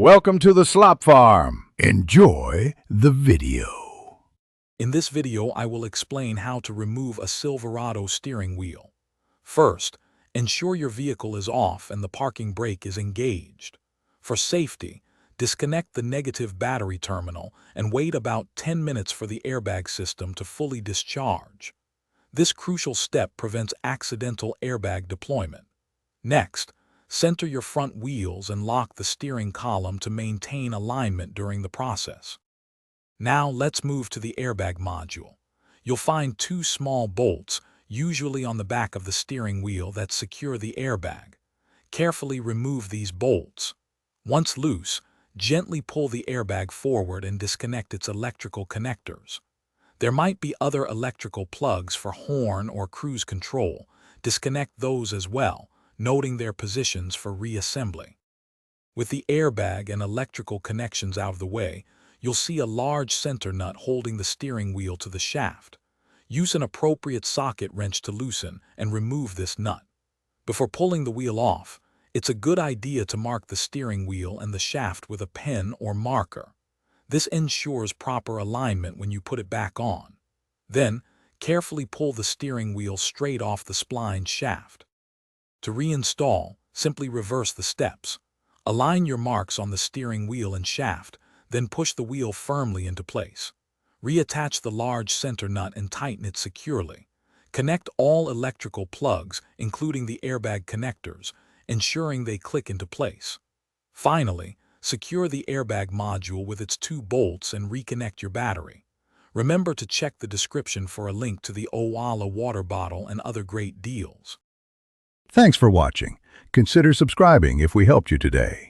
Welcome to the Slop Farm. Enjoy the video. In this video, I will explain how to remove a Silverado steering wheel. First, ensure your vehicle is off and the parking brake is engaged. For safety, disconnect the negative battery terminal and wait about 10 minutes for the airbag system to fully discharge. This crucial step prevents accidental airbag deployment. Next, center your front wheels and lock the steering column to maintain alignment during the process. Now let's move to the airbag module. You'll find two small bolts, usually on the back of the steering wheel, that secure the airbag. Carefully remove these bolts. Once loose, gently pull the airbag forward and disconnect its electrical connectors. There might be other electrical plugs for horn or cruise control. Disconnect those as well, noting their positions for reassembly. With the airbag and electrical connections out of the way, you'll see a large center nut holding the steering wheel to the shaft. Use an appropriate socket wrench to loosen and remove this nut. Before pulling the wheel off, it's a good idea to mark the steering wheel and the shaft with a pen or marker. This ensures proper alignment when you put it back on. Then, carefully pull the steering wheel straight off the spline shaft. To reinstall, simply reverse the steps. Align your marks on the steering wheel and shaft, then push the wheel firmly into place. Reattach the large center nut and tighten it securely. Connect all electrical plugs, including the airbag connectors, ensuring they click into place. Finally, secure the airbag module with its two bolts and reconnect your battery. Remember to check the description for a link to the Owala water bottle and other great deals. Thanks for watching. Consider subscribing if we helped you today.